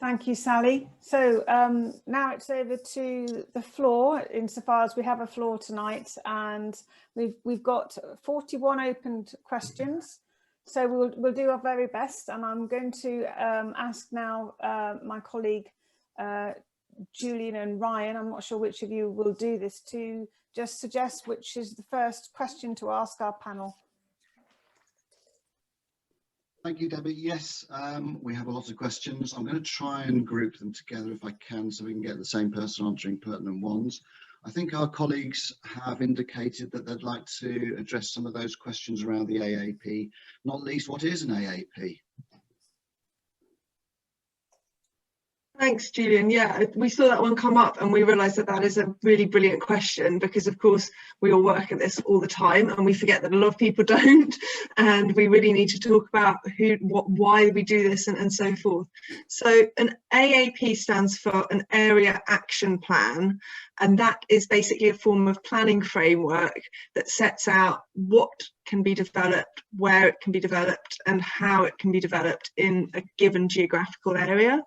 Thank you, Sally. So now it's over to the floor, insofar as we have a floor tonight, and we've got 41 opened questions. So we'll do our very best, and I'm going to ask now my colleague Julian and Ryan, I'm not sure which of you will do this, to just suggest which is the first question to ask our panel. Thank you, Debbie. Yes, we have a lot of questions. I'm going to try and group them together if I can, so we can get the same person answering pertinent ones. I think our colleagues have indicated that they'd like to address some of those questions around the AAP, not least what is an AAP? Thanks, Julian. Yeah, we saw that one come up and we realised that that is a really brilliant question, because of course we all work at this all the time and we forget that a lot of people don't, and we really need to talk about why we do this and so forth. So an AAP stands for an Area Action Plan, and that is basically a form of planning framework that sets out what can be developed, where it can be developed, and how it can be developed in a given geographical area.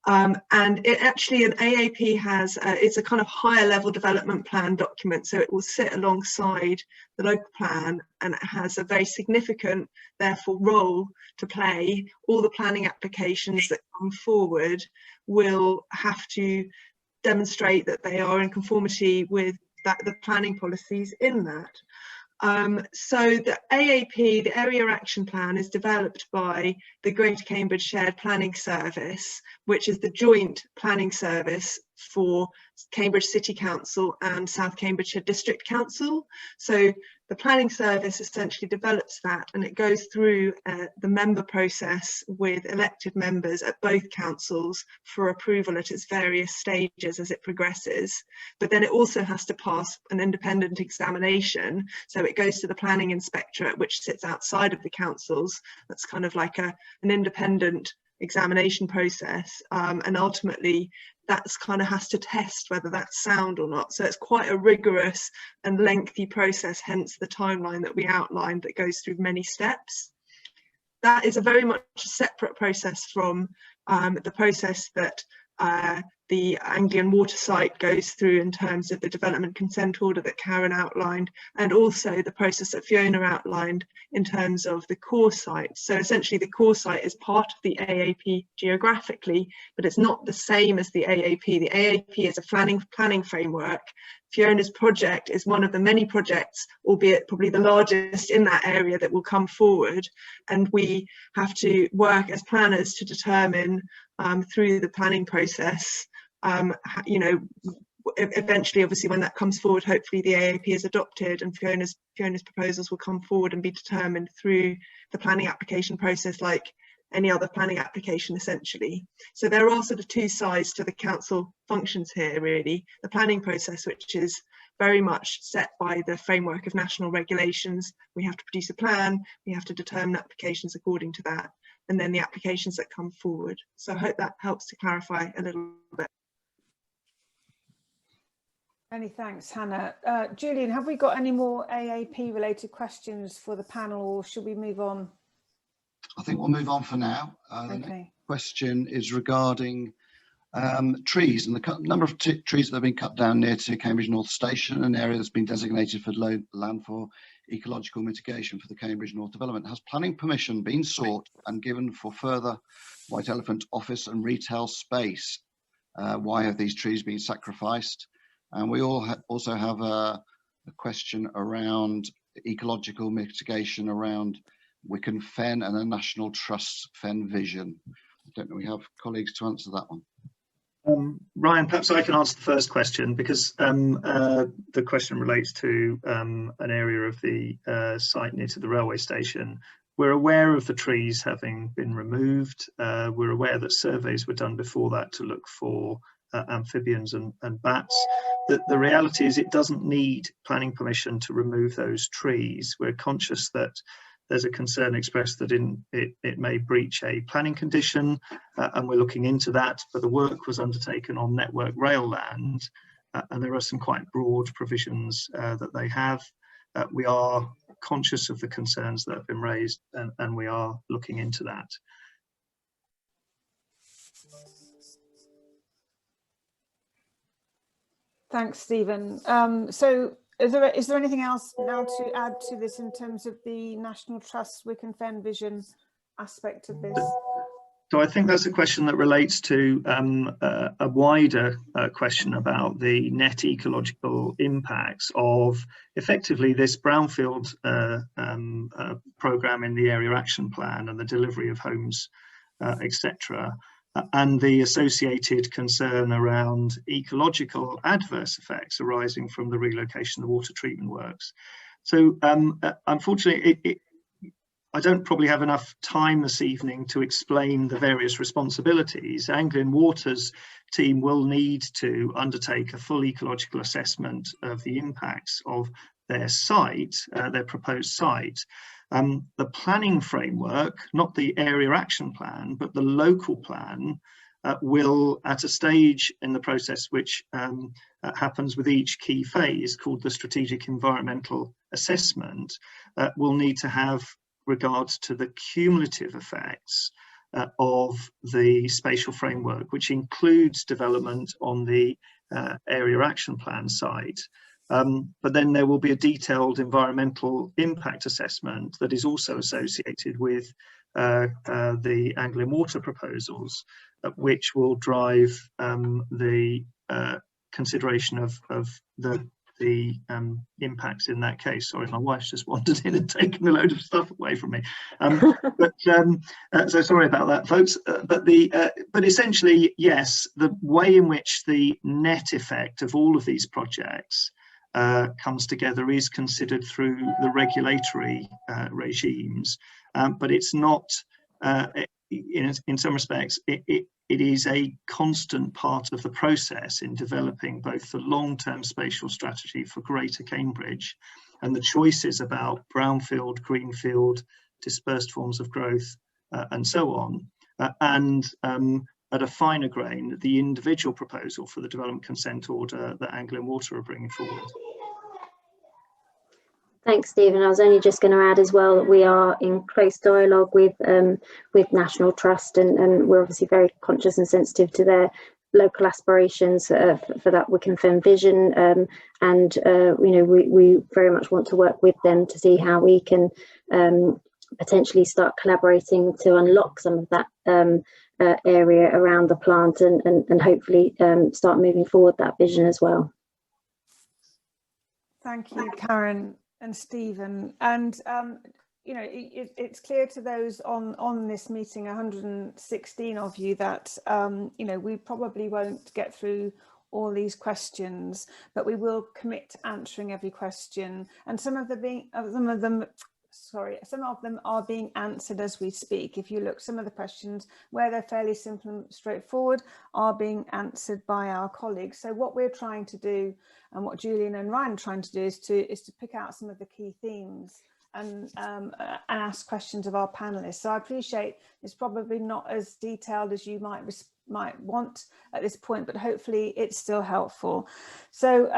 And it actually, an AAP has, it's a kind of higher level development plan document, so it will sit alongside the local plan, and it has a very significant, therefore, role to play. All the planning applications that come forward will have to demonstrate that they are in conformity with the planning policies in that. So the AAP, the Area Action Plan, is developed by the Greater Cambridge Shared Planning Service, which is the joint planning service for Cambridge City Council and South Cambridgeshire District Council. So the planning service essentially develops that, and it goes through the member process with elected members at both councils for approval at its various stages as it progresses. But then it also has to pass an independent examination. So it goes to the planning inspectorate, which sits outside of the councils. That's kind of like an independent examination process, and ultimately that's kind of has to test whether that's sound or not. So it's quite a rigorous and lengthy process, hence the timeline that we outlined that goes through many steps. That is a very much a separate process from the process that the Anglian water site goes through in terms of the development consent order that Karen outlined, and also the process that Fiona outlined in terms of the core site. So essentially the core site is part of the AAP geographically, but it's not the same as the AAP. The AAP is a planning framework. Fiona's project is one of the many projects, albeit probably the largest in that area, that will come forward, and we have to work as planners to determine through the planning process, you know, eventually, obviously, when that comes forward, hopefully the AAP is adopted and Fiona's proposals will come forward and be determined through the planning application process, like any other planning application, essentially. So there are sort of two sides to the council functions here, really. The planning process, which is very much set by the framework of national regulations. We have to produce a plan, we have to determine applications according to that, and then the applications that come forward. So I hope that helps to clarify a little bit. Many thanks, Hannah. Julian, have we got any more AAP related questions for the panel, or should we move on? I think we'll move on for now. The next question is regarding trees and the number of trees that have been cut down near to Cambridge North Station, an area that's been designated for land for ecological mitigation for the Cambridge North development. Has planning permission been sought and given for further White Elephant office and retail space? Why have these trees been sacrificed? And we also have a question around ecological mitigation around Wicken Fen and a National Trust Fen vision. I don't know, we have colleagues to answer that one. Ryan, perhaps I can answer the first question, because the question relates to an area of the site near to the railway station. We're aware of the trees having been removed. We're aware that surveys were done before that to look for amphibians and bats. The reality is it doesn't need planning permission to remove those trees. We're conscious that there's a concern expressed that it may breach a planning condition, and we're looking into that, but the work was undertaken on Network Rail land, and there are some quite broad provisions that they have. We are conscious of the concerns that have been raised, and we are looking into that. Thanks, Stephen. So is there anything else now to add to this in terms of the National Trust Wick and Fen vision aspect of this? So I think that's a question that relates to a wider question about the net ecological impacts of effectively this brownfield programme in the Area Action Plan and the delivery of homes, etc., and the associated concern around ecological adverse effects arising from the relocation of the water treatment works. So unfortunately, I don't probably have enough time this evening to explain the various responsibilities. Anglian Water's team will need to undertake a full ecological assessment of the impacts of their site, their proposed site. The planning framework, not the area action plan, but the local plan, will, at a stage in the process which happens with each key phase, called the strategic environmental assessment, will need to have regards to the cumulative effects of the spatial framework, which includes development on the area action plan site. But then there will be a detailed environmental impact assessment that is also associated with the Anglian Water proposals, which will drive the consideration of the impacts in that case. Sorry, my wife's just wandered in and taken a load of stuff away from me. So sorry about that, folks. But essentially, yes, the way in which the net effect of all of these projects comes together is considered through the regulatory regimes, but it's not, in some respects, it is a constant part of the process in developing both the long-term spatial strategy for Greater Cambridge and the choices about brownfield, greenfield, dispersed forms of growth, and so on, and at a finer grain, the individual proposal for the development consent order that Anglian Water are bringing forward. Thanks, Stephen. I was only just going to add as well that we are in close dialogue with National Trust, and we're obviously very conscious and sensitive to their local aspirations for that Wick and Fen vision, and you know, we very much want to work with them to see how we can potentially start collaborating to unlock some of that area around the plant, and hopefully start moving forward that vision as well. Thank you, Karen and Stephen. And you know, it's clear to those on this meeting, 116 of you, that you know, we probably won't get through all these questions, but we will commit to answering every question, and some of them are being answered as we speak. If you look, some of the questions, where they're fairly simple and straightforward, are being answered by our colleagues. So what we're trying to do, and what Julian and Ryan are trying to do, is to pick out some of the key themes and ask questions of our panelists. So I appreciate it's probably not as detailed as you might want at this point, but hopefully it's still helpful. So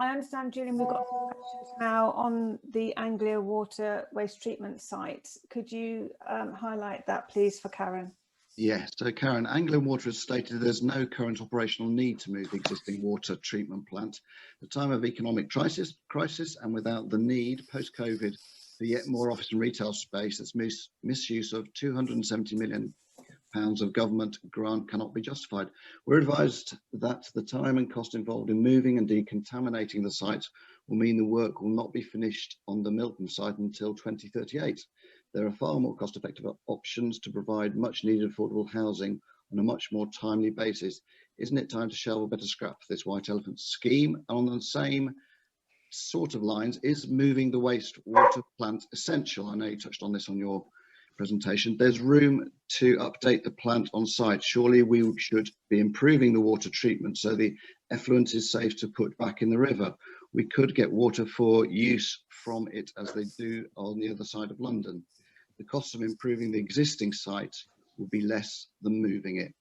I understand, Julian, we've got a few questions now on the Anglia Water waste treatment site. Could you highlight that, please, for Karen? Yes, so Karen, Anglian Water has stated there's no current operational need to move the existing water treatment plant. At a time of economic crisis, and without the need post-COVID for yet more office and retail space, that's misuse of £270 million of government grant cannot be justified. We're advised that the time and cost involved in moving and decontaminating the site will mean the work will not be finished on the Milton site until 2038. There are far more cost-effective options to provide much needed affordable housing on a much more timely basis. Isn't it time to shelve or better scrap this white elephant scheme? And on the same sort of lines, is moving the wastewater plant essential? I know you touched on this on your presentation. There's room to update the plant on site. Surely we should be improving the water treatment so the effluent is safe to put back in the river. We could get water for use from it as they do on the other side of London. The cost of improving the existing site will be less than moving it.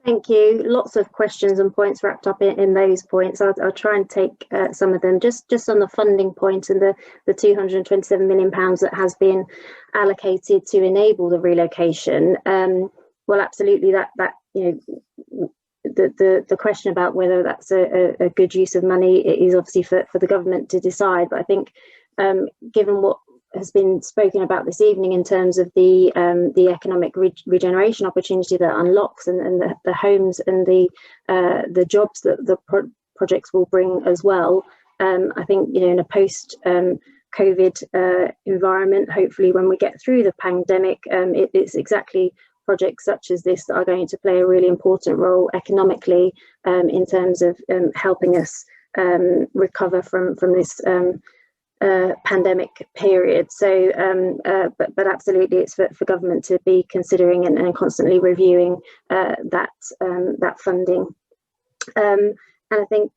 Thank you. Lots of questions and points wrapped up in those points. I'll try and take some of them. Just on the funding point and the £227 million that has been allocated to enable the relocation. Well, absolutely. That the question about whether that's a good use of money is obviously for the government to decide. But I think given what has been spoken about this evening in terms of the economic regeneration opportunity that unlocks and the homes and the jobs that the projects will bring as well. I think, you know, in a post COVID environment, hopefully when we get through the pandemic, it's exactly projects such as this that are going to play a really important role economically in terms of helping us recover from this pandemic period. So but absolutely it's for government to be considering and constantly reviewing that funding. And I think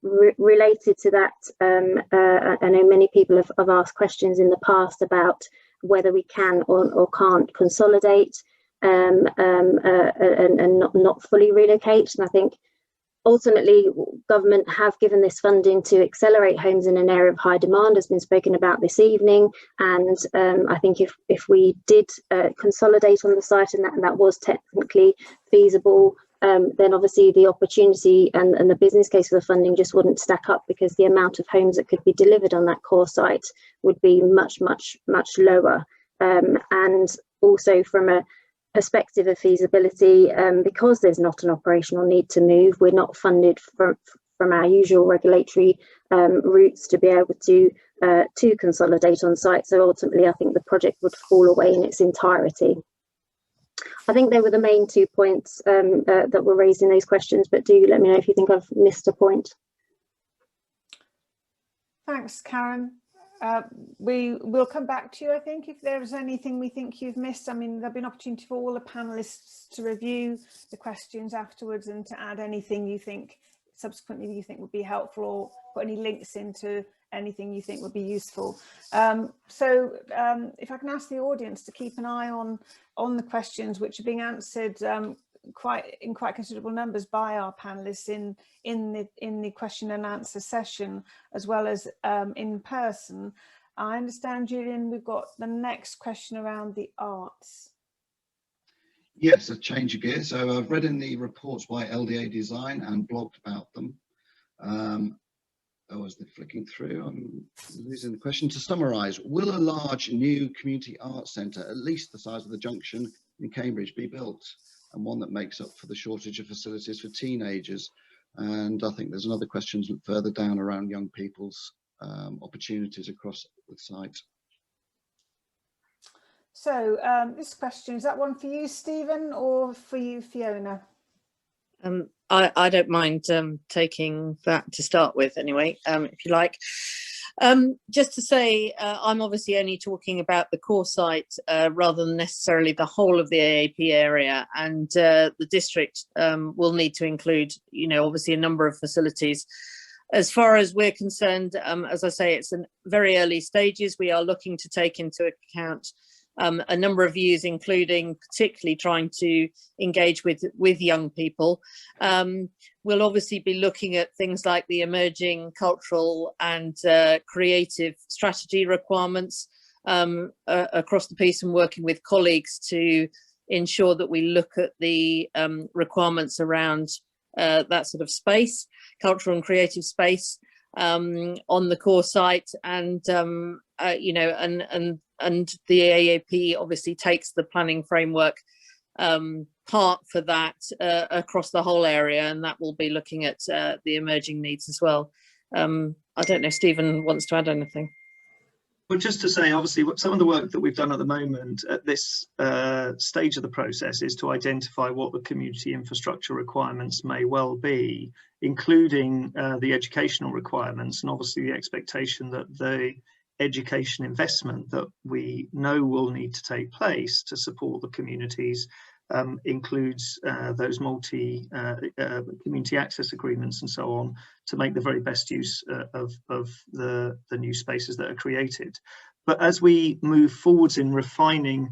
related to that, I know many people have asked questions in the past about whether we can or can't consolidate and not fully relocate. And I think ultimately government have given this funding to accelerate homes in an area of high demand, has been spoken about this evening. And I think if we did consolidate on the site and that was technically feasible, then obviously the opportunity and the business case for the funding just wouldn't stack up, because the amount of homes that could be delivered on that core site would be much lower. And also from a perspective of feasibility, because there's not an operational need to move, we're not funded from our usual regulatory routes to be able to consolidate on site. So ultimately I think the project would fall away in its entirety. I think they were the main 2 points that were raised in those questions, but do let me know if you think I've missed a point. Thanks, Karen. We will come back to you, I think, if there's anything we think you've missed. I mean, there'll be an opportunity for all the panelists to review the questions afterwards and to add anything you think subsequently you think would be helpful, or put any links into anything you think would be useful. So if I can ask the audience to keep an eye on the questions which are being answered in quite considerable numbers by our panelists in the question and answer session, as well as in person. I understand, Julian, we've got the next question around the arts. Yes, a change of gear. So I've read in the reports by LDA Design and blogged about them. As they're flicking through, I'm losing the question. To summarise, will a large new community arts centre, at least the size of the Junction in Cambridge, be built, and one that makes up for the shortage of facilities for teenagers? And I think there's another question further down around young people's opportunities across the site. So this question, is that one for you, Stephen, or for you, Fiona? I don't mind taking that to start with anyway, if you like. Just to say, I'm obviously only talking about the core site rather than necessarily the whole of the AAP area, and the district will need to include, you know, obviously a number of facilities. As far as we're concerned, as I say, it's in very early stages. We are looking to take into account a number of views, including particularly trying to engage with young people. We'll obviously be looking at things like the emerging cultural and creative strategy requirements across the piece, and working with colleagues to ensure that we look at the requirements around that sort of space, cultural and creative space, on the core site. And you know, and the AAP obviously takes the planning framework part for that across the whole area, and that will be looking at the emerging needs as well. I don't know if Stephen wants to add anything. Well, just to say, obviously, some of the work that we've done at the moment at this stage of the process is to identify what the community infrastructure requirements may well be, including the educational requirements, and obviously the expectation that the education investment that we know will need to take place to support the communities includes those community access agreements and so on, to make the very best use of the new spaces that are created. But as we move forwards in refining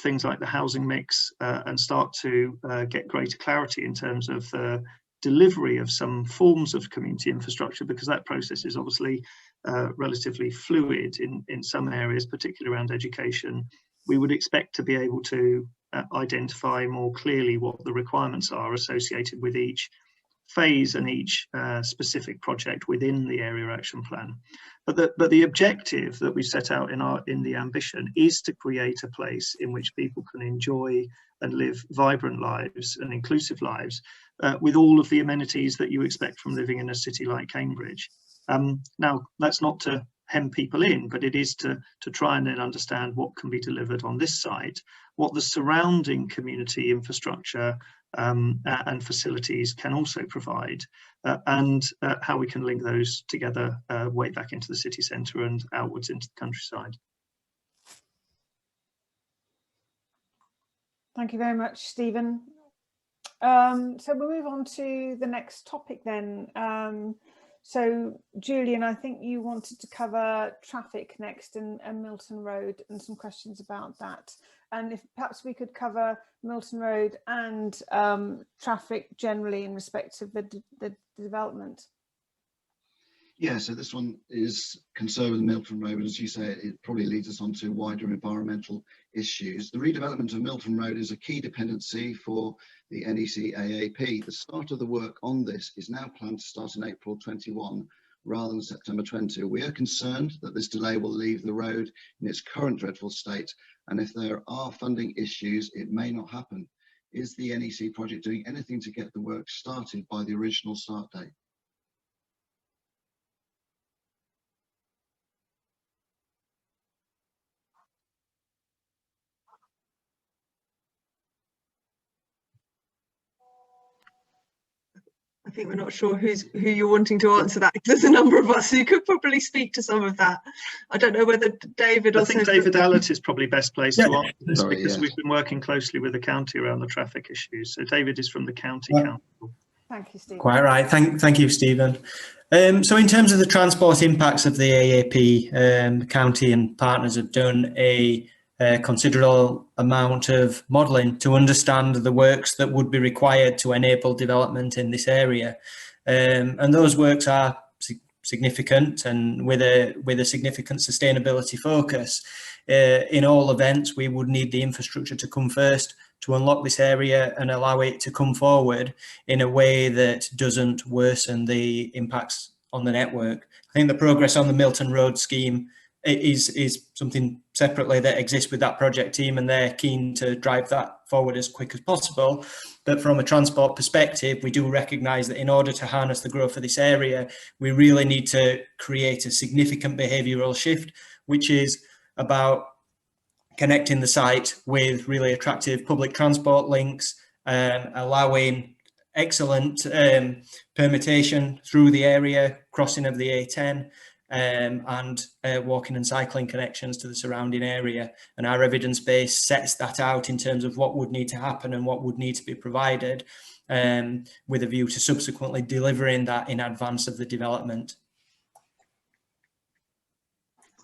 things like the housing mix and start to get greater clarity in terms of the delivery of some forms of community infrastructure, because that process is obviously relatively fluid in some areas, particularly around education. We would expect to be able to identify more clearly what the requirements are associated with each phase and each specific project within the area action plan. But the objective that we set out in the ambition is to create a place in which people can enjoy and live vibrant lives and inclusive lives with all of the amenities that you expect from living in a city like Cambridge. Now, that's not to hem people in, but it is to try and then understand what can be delivered on this site, what the surrounding community infrastructure and facilities can also provide, and how we can link those together way back into the city centre and outwards into the countryside. Thank you very much, Stephen. So we'll move on to the next topic then. So Julian, I think you wanted to cover traffic next and Milton Road and some questions about that. And if perhaps we could cover Milton Road and traffic generally in respect of the development. Yeah, so this one is concerned with Milton Road, but as you say, it probably leads us on to wider environmental issues. The redevelopment of Milton Road is a key dependency for the NEC AAP. The start of the work on this is now planned to start in April 21 rather than September 20. We are concerned that this delay will leave the road in its current dreadful state, and if there are funding issues, it may not happen. Is the NEC project doing anything to get the work started by the original start date? I think we're not sure who you're wanting to answer that, because there's a number of us who could probably speak to some of that. I don't know whether David. I think David Allett is probably best placed to answer this, because yes, we've been working closely with the county around the traffic issues. So David is from the county council. Thank you, Stephen. Quite right. Thank you, Stephen. So in terms of the transport impacts of the AAP, the county and partners have done a considerable amount of modelling to understand the works that would be required to enable development in this area, and those works are significant and with a significant sustainability focus. In all events, we would need the infrastructure to come first to unlock this area and allow it to come forward in a way that doesn't worsen the impacts on the network. I think the progress on the Milton Road scheme is something separately that exists with that project team, and they're keen to drive that forward as quick as possible. But from a transport perspective, we do recognise that in order to harness the growth of this area, we really need to create a significant behavioural shift, which is about connecting the site with really attractive public transport links, allowing excellent permutation through the area, crossing of the A10, and walking and cycling connections to the surrounding area. And our evidence base sets that out in terms of what would need to happen and what would need to be provided, with a view to subsequently delivering that in advance of the development.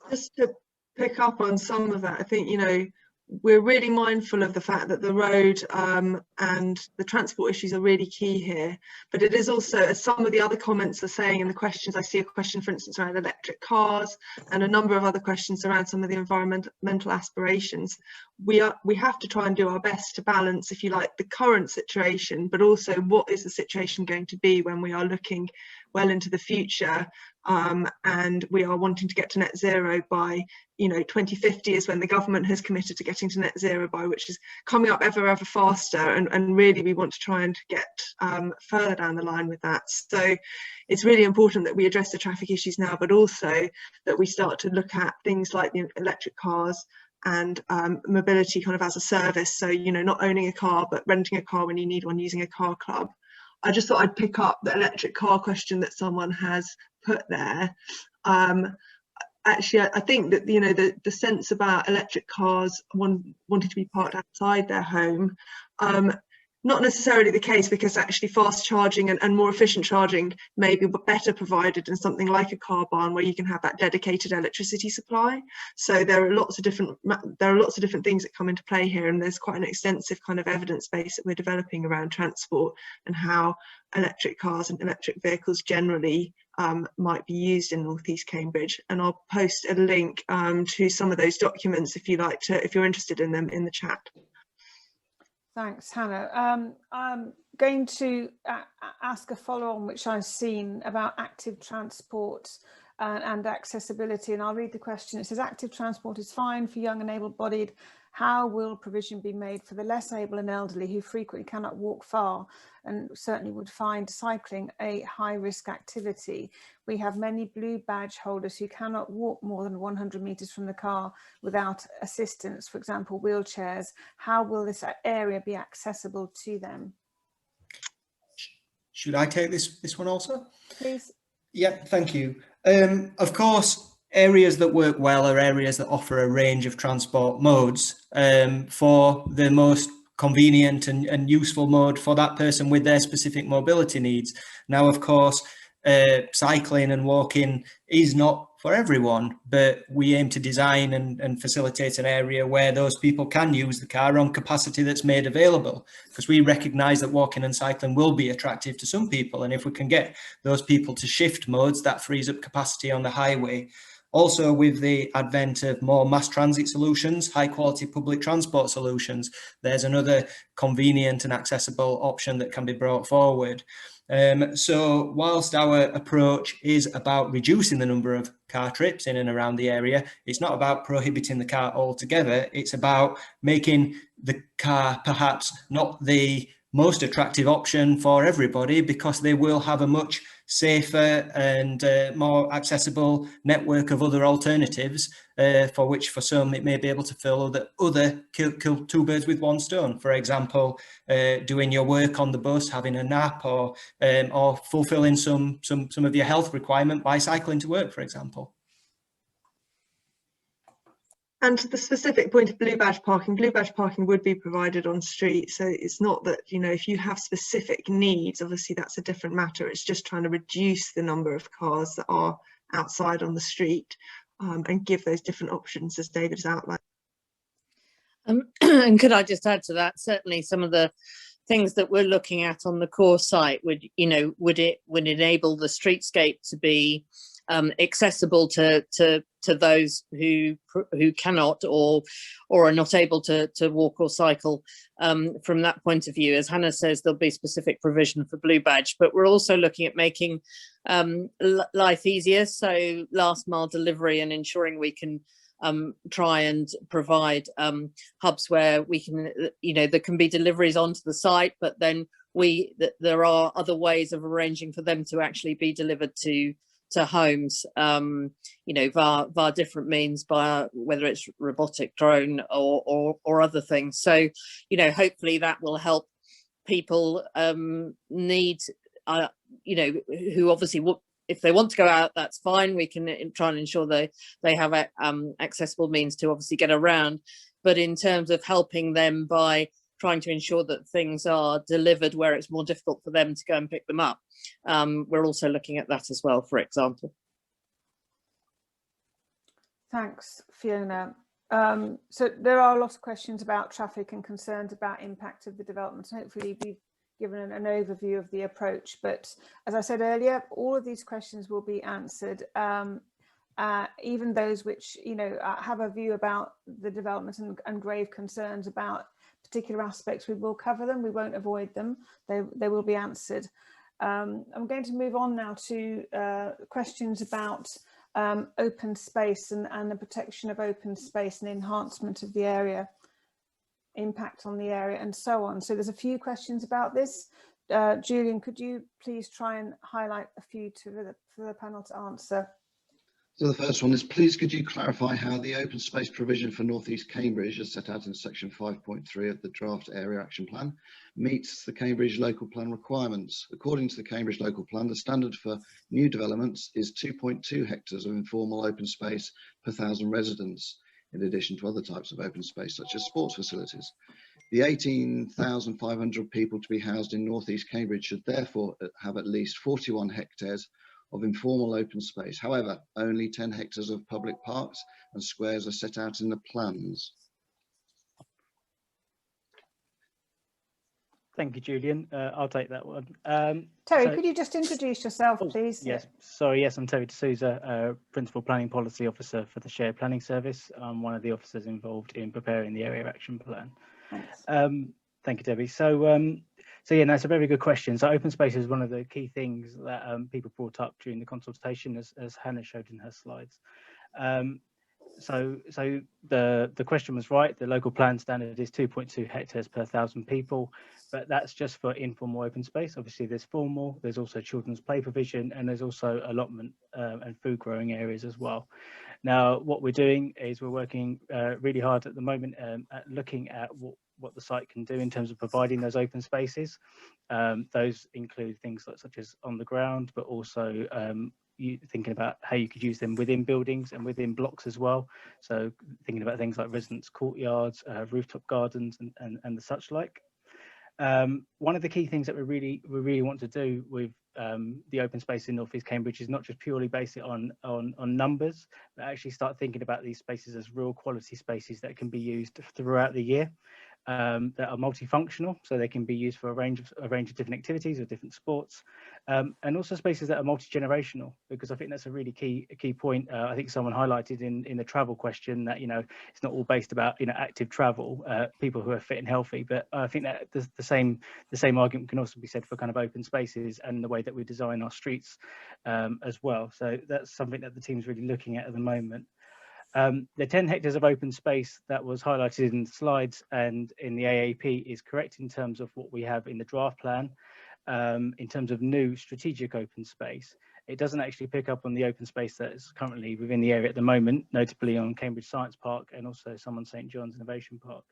Just to pick up on some of that, I think, you know, we're really mindful of the fact that the road and the transport issues are really key here, but it is also, as some of the other comments are saying in the questions, I see a question, for instance, around electric cars and a number of other questions around some of the environmental aspirations. We have to try and do our best to balance, if you like, the current situation, but also what is the situation going to be when we are looking well into the future, and we are wanting to get to net zero by, you know, 2050 is when the government has committed to getting to net zero by, which is coming up ever faster, and really we want to try and get further down the line with that. So it's really important that we address the traffic issues now, but also that we start to look at things like the electric cars and mobility kind of as a service. So, you know, not owning a car, but renting a car when you need one, using a car club. I just thought I'd pick up the electric car question that someone has put there. Actually, I think that, you know, the sense about electric cars wanting to be parked outside their home, not necessarily the case, because actually fast charging and more efficient charging may be better provided in something like a car barn, where you can have that dedicated electricity supply. So there are lots of different things that come into play here, and there's quite an extensive kind of evidence base that we're developing around transport and how electric cars and electric vehicles generally might be used in North East Cambridge. And I'll post a link to some of those documents if you're interested in them, in the chat. Thanks, Hannah. I'm going to ask a follow-on, which I've seen, about active transport and accessibility. And I'll read the question. It says, active transport is fine for young and able-bodied. How will provision be made for the less able and elderly who frequently cannot walk far and certainly would find cycling a high-risk activity? We have many blue badge holders who cannot walk more than 100 metres from the car without assistance, for example, wheelchairs. How will this area be accessible to them? Should I take this one also? Please. Yeah, thank you. Of course, areas that work well are areas that offer a range of transport modes for the most convenient and useful mode for that person with their specific mobility needs. Now, of course, cycling and walking is not for everyone, but we aim to design and facilitate an area where those people can use the car on capacity that's made available, because we recognise that walking and cycling will be attractive to some people, and if we can get those people to shift modes, that frees up capacity on the highway. Also, with the advent of more mass transit solutions, high quality public transport solutions, there's another convenient and accessible option that can be brought forward. So whilst our approach is about reducing the number of car trips in and around the area, it's not about prohibiting the car altogether. It's about making the car perhaps not the most attractive option for everybody, because they will have a much safer and more accessible network of other alternatives, for which for some it may be able to fill kill two birds with one stone. For example, doing your work on the bus, having a nap, or fulfilling some of your health requirement by cycling to work, for example. And to the specific point of blue badge parking would be provided on street. So it's not that, you know, if you have specific needs, obviously that's a different matter. It's just trying to reduce the number of cars that are outside on the street and give those different options, as David has outlined. And could I just add to that? Certainly some of the things that we're looking at on the core site would enable the streetscape to be accessible to those who cannot or are not able to walk or cycle. From that point of view, as Hannah says, there'll be specific provision for blue badge, but we're also looking at making life easier, so last mile delivery, and ensuring we can try and provide hubs where we can, there can be deliveries onto the site, but then there are other ways of arranging for them to actually be delivered to homes, via different means, by whether it's robotic, drone, or other things. So, hopefully that will help people who obviously if they want to go out, that's fine. We can try and ensure they have accessible means to obviously get around. But in terms of helping them by trying to ensure that things are delivered where it's more difficult for them to go and pick them up, we're also looking at that as well, for example. Thanks, Fiona. So there are a lot of questions about traffic and concerns about impact of the development. Hopefully we've given an overview of the approach, but as I said earlier, all of these questions will be answered, even those which have a view about the development and grave concerns about particular aspects. We will cover them, we won't avoid them, they will be answered. I'm going to move on now to questions about open space and the protection of open space and enhancement of the area, impact on the area, and so on. So there's a few questions about this. Julian, could you please try and highlight a few for the panel to answer? So the first one is, please could you clarify how the open space provision for North East Cambridge, as set out in section 5.3 of the draft area action plan, meets the Cambridge local plan requirements? According to the Cambridge local plan, the standard for new developments is 2.2 hectares of informal open space per 1,000 residents, in addition to other types of open space such as sports facilities. The 18,500 people to be housed in North East Cambridge should therefore have at least 41 hectares of informal open space. However, only 10 hectares of public parks and squares are set out in the plans. Thank you, Julian. I'll take that one. Terry, could you just introduce yourself, please? Yes, sorry, yes, I'm Terry D'Souza, Principal Planning Policy Officer for the Shared Planning Service. I'm one of the officers involved in preparing the Area Action Plan. Thanks. Thank you, Debbie. So yeah, that's a very good question. So open space is one of the key things that people brought up during the consultation, as Hannah showed in her slides. So the question was right. The local plan standard is 2.2 hectares per 1,000 people, but that's just for informal open space. Obviously, there's formal, there's also children's play provision, and there's also allotment and food growing areas as well. Now, what we're doing is we're working really hard at the moment at looking at what the site can do in terms of providing those open spaces. Those include things such as on the ground, but also thinking about how you could use them within buildings and within blocks as well. So thinking about things like residence courtyards, rooftop gardens, and the such like. One of the key things that we really want to do with the open space in North East Cambridge is not just purely base it on numbers, but actually start thinking about these spaces as real quality spaces that can be used throughout the year. That are multifunctional, so they can be used for a range of different activities or different sports, and also spaces that are multi-generational, because I think that's a really key point. I think someone highlighted in the travel question that it's not all based about active travel, people who are fit and healthy, but I think that the same argument can also be said for kind of open spaces and the way that we design our streets as well. So that's something that the team's really looking at the moment. The 10 hectares of open space that was highlighted in the slides and in the AAP is correct in terms of what we have in the draft plan. In terms of new strategic open space, it doesn't actually pick up on the open space that is currently within the area at the moment, notably on Cambridge Science Park and also some on St John's Innovation Park.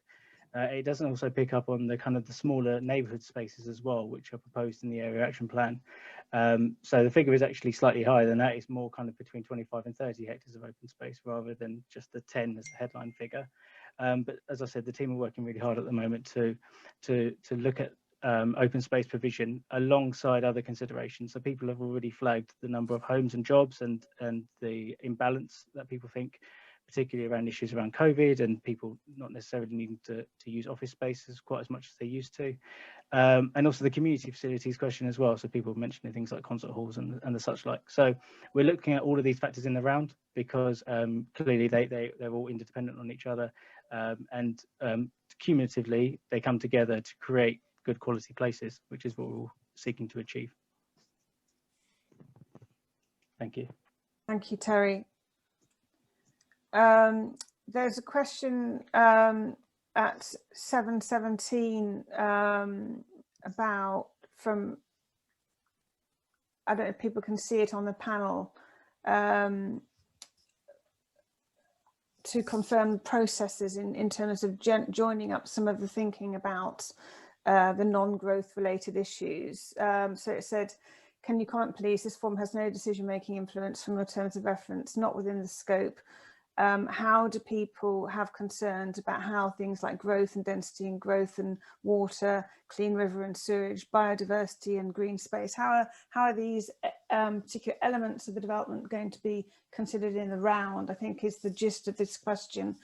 It doesn't also pick up on the kind of the smaller neighbourhood spaces as well, which are proposed in the Area Action Plan. So the figure is actually slightly higher than that. It's more kind of between 25 and 30 hectares of open space rather than just the 10 as the headline figure. But as I said, the team are working really hard at the moment to look at open space provision alongside other considerations. So people have already flagged the number of homes and jobs and the imbalance that people think, particularly around issues around COVID and people not necessarily needing to use office spaces quite as much as they used to. And also the community facilities question as well. So people mentioning things like concert halls and the such like. So we're looking at all of these factors in the round because clearly they're all interdependent on each other. And cumulatively, they come together to create good quality places, which is what we're all seeking to achieve. Thank you. Thank you, Terry. There's a question at 7:17 about from, I don't know if people can see it on the panel, to confirm processes in terms of joining up some of the thinking about the non-growth related issues. So it said, can you comment please, this form has no decision-making influence from your terms of reference, not within the scope. How do people have concerns about how things like growth and density and growth and water, clean river and sewage, biodiversity and green space, how are these particular elements of the development going to be considered in the round, I think is the gist of this question.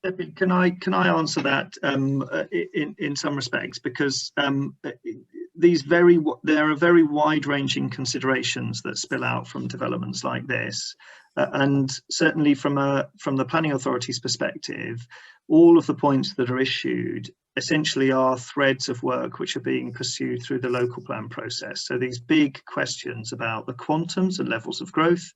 Debbie, can I answer that in some respects, because there are very wide-ranging considerations that spill out from developments like this, and certainly from the planning authority's perspective, all of the points that are issued essentially are threads of work which are being pursued through the local plan process. So these big questions about the quantums and levels of growth,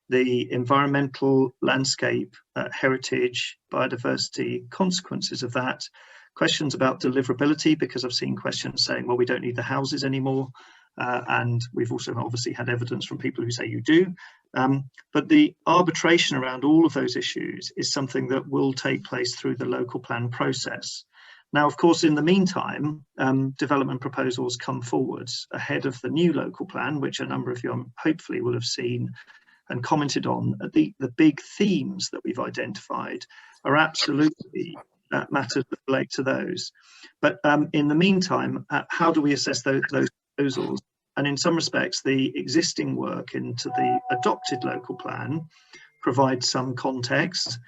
the environmental landscape, heritage, biodiversity, consequences of that, questions about deliverability, because I've seen questions saying, well, we don't need the houses anymore. And we've also obviously had evidence from people who say you do. But the arbitration around all of those issues is something that will take place through the local plan process. Now, of course, in the meantime, development proposals come forwards ahead of the new local plan, which a number of you hopefully will have seen and commented on. The big themes that we've identified are absolutely matters that relate to those. But in the meantime, how do we assess those proposals? And in some respects, the existing work into the adopted local plan provides some context.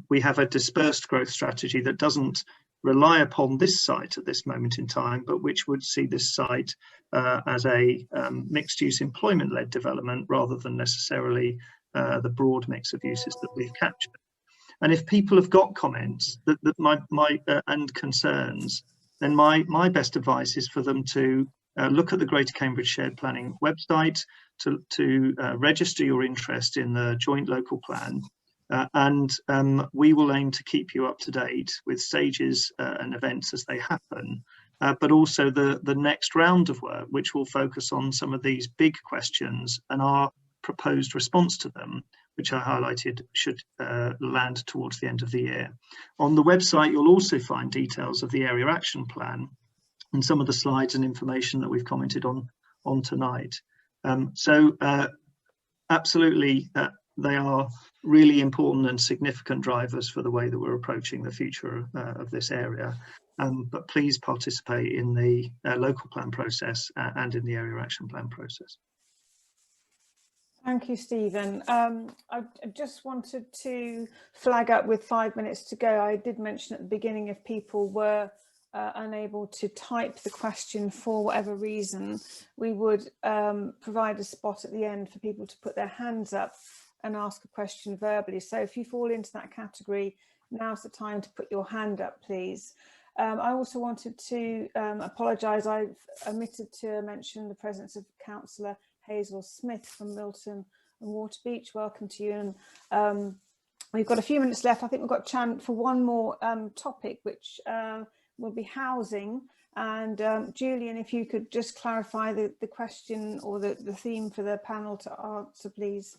We have a dispersed growth strategy that doesn't rely upon this site at this moment in time, but which would see this site as a mixed-use employment-led development rather than necessarily the broad mix of uses that we've captured. And if people have got comments and concerns, then my best advice is for them to look at the Greater Cambridge Shared Planning website, to register your interest in the joint local plan, and we will aim to keep you up to date with stages and events as they happen, but also the next round of work, which will focus on some of these big questions and our proposed response to them, which I highlighted should land towards the end of the year. On the website, you'll also find details of the Area Action Plan and some of the slides and information that we've commented on tonight. So absolutely, they are really important and significant drivers for the way that we're approaching the future of this area. But please participate in the local plan process and in the Area Action Plan process. Thank you, Stephen. I just wanted to flag up with 5 minutes to go. I did mention at the beginning, if people were unable to type the question for whatever reason, we would provide a spot at the end for people to put their hands up and ask a question verbally. So if you fall into that category, now's the time to put your hand up, please. I also wanted to apologise. I've omitted to mention the presence of Councillor Hazel Smith from Milton and Waterbeach. Welcome to you. And we've got a few minutes left. I think we've got a chance for one more topic, which will be housing. And Julian, if you could just clarify the question or the theme for the panel to answer, please.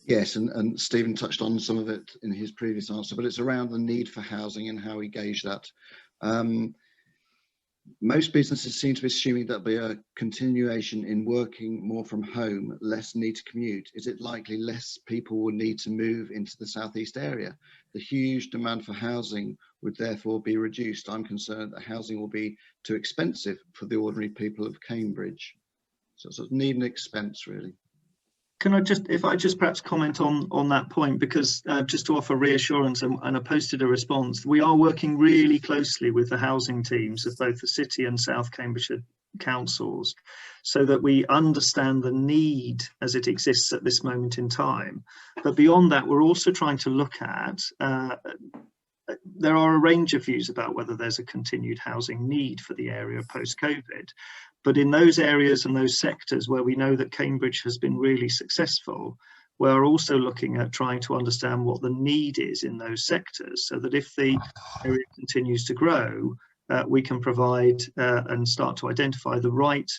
Yes, and Stephen touched on some of it in his previous answer, but it's around the need for housing and how we gauge that. Most businesses seem to be assuming there'll be a continuation in working more from home, less need to commute. Is it likely less people will need to move into the southeast area? The huge demand for housing would therefore be reduced. I'm concerned that housing will be too expensive for the ordinary people of Cambridge. So it's sort of need and expense, really. Can I just, if I just perhaps comment on that point, because just to offer reassurance, and I posted a response, we are working really closely with the housing teams of both the City and South Cambridgeshire councils, so that we understand the need as it exists at this moment in time. But beyond that, we're also trying to look at, there are a range of views about whether there's a continued housing need for the area post-COVID. But in those areas and those sectors where we know that Cambridge has been really successful, we're also looking at trying to understand what the need is in those sectors, so that if the area continues to grow, we can provide and start to identify the right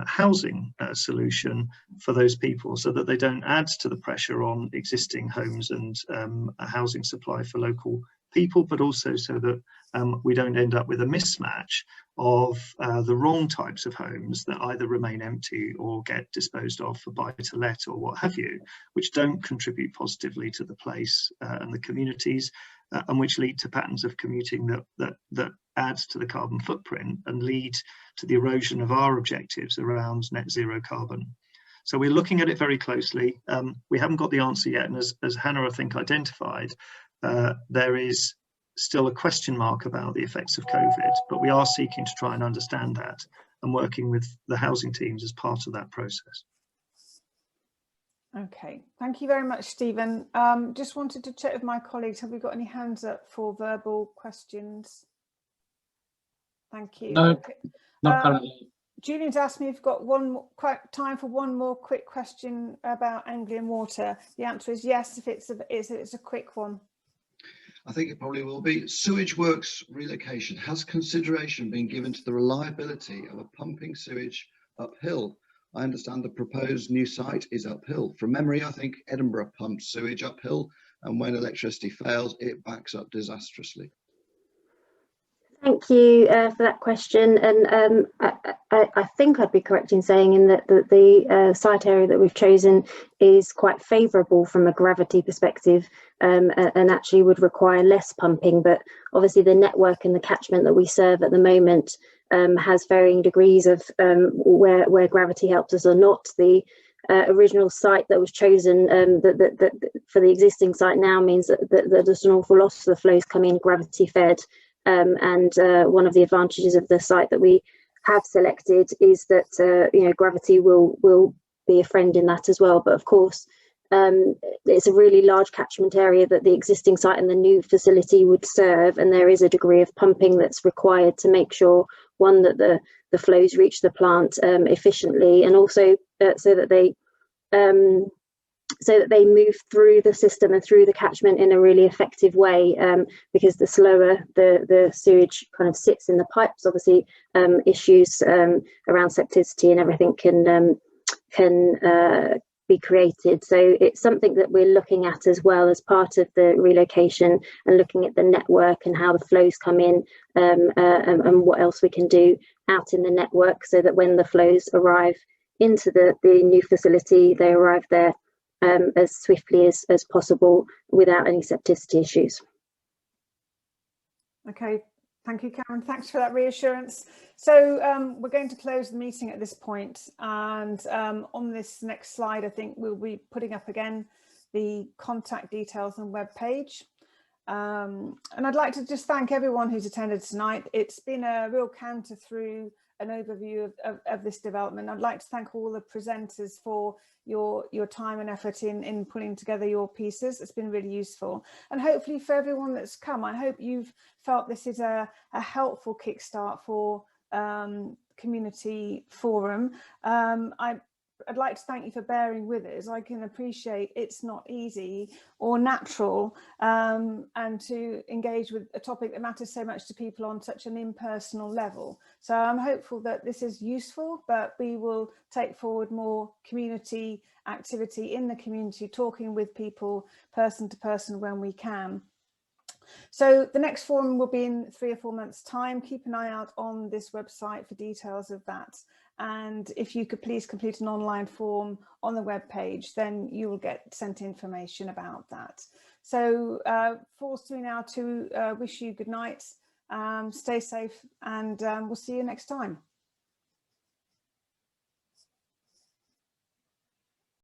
housing solution for those people, so that they don't add to the pressure on existing homes and a housing supply for local people, but also so that we don't end up with a mismatch of the wrong types of homes that either remain empty or get disposed of for buy-to-let or what have you, which don't contribute positively to the place and the communities, and which lead to patterns of commuting that adds to the carbon footprint and lead to the erosion of our objectives around net zero carbon. So we're looking at it very closely. We haven't got the answer yet, and as Hannah, I think, identified, there is still a question mark about the effects of COVID, but we are seeking to try and understand that and working with the housing teams as part of that process. Okay, thank you very much, Stephen. Just wanted to check with my colleagues, have we got any hands up for verbal questions? Thank you. No, okay. not currently. Julian's asked me if we've got time for one more quick question about Anglian Water. The answer is yes, if it's a quick one. I think it probably will be. Sewage works relocation. Has consideration been given to the reliability of a pumping sewage uphill? I understand the proposed new site is uphill. From memory, I think Edinburgh pumps sewage uphill, and when electricity fails, it backs up disastrously. Thank you for that question, and I think I'd be correct in saying that the site area that we've chosen is quite favourable from a gravity perspective, and actually would require less pumping, but obviously the network and the catchment that we serve at the moment has varying degrees of where gravity helps us or not. The original site that was chosen for the existing site now means that there's an awful lot of the flows come in gravity fed. And one of the advantages of the site that we have selected is that gravity will be a friend in that as well. But of course, it's a really large catchment area that the existing site and the new facility would serve, and there is a degree of pumping that's required to make sure, one, that the flows reach the plant efficiently, and also so that they move through the system and through the catchment in a really effective way, because the slower the sewage kind of sits in the pipes, obviously issues around septicity and everything can be created. So it's something that we're looking at as well as part of the relocation, and looking at the network and how the flows come in, and what else we can do out in the network so that when the flows arrive into the new facility, they arrive there as swiftly as possible without any septicity issues. Okay, thank you, Karen. Thanks for that reassurance. So we're going to close the meeting at this point, and on this next slide, I think we'll be putting up again the contact details and web page. And I'd like to just thank everyone who's attended tonight. It's been a real canter through an overview of this development. I'd like to thank all the presenters for your time and effort in putting together your pieces. It's been really useful, and hopefully for everyone that's come, I hope you've felt this is a helpful kickstart for community forum. I'd like to thank you for bearing with us. I can appreciate it's not easy or natural, and to engage with a topic that matters so much to people on such an impersonal level. So I'm hopeful that this is useful, but we will take forward more community activity in the community, talking with people person to person when we can. So the next forum will be in 3 or 4 months' time. Keep an eye out on this website for details of that. And if you could please complete an online form on the web page, then you will get sent information about that. So falls to me now to wish you good night, stay safe, and we'll see you next time.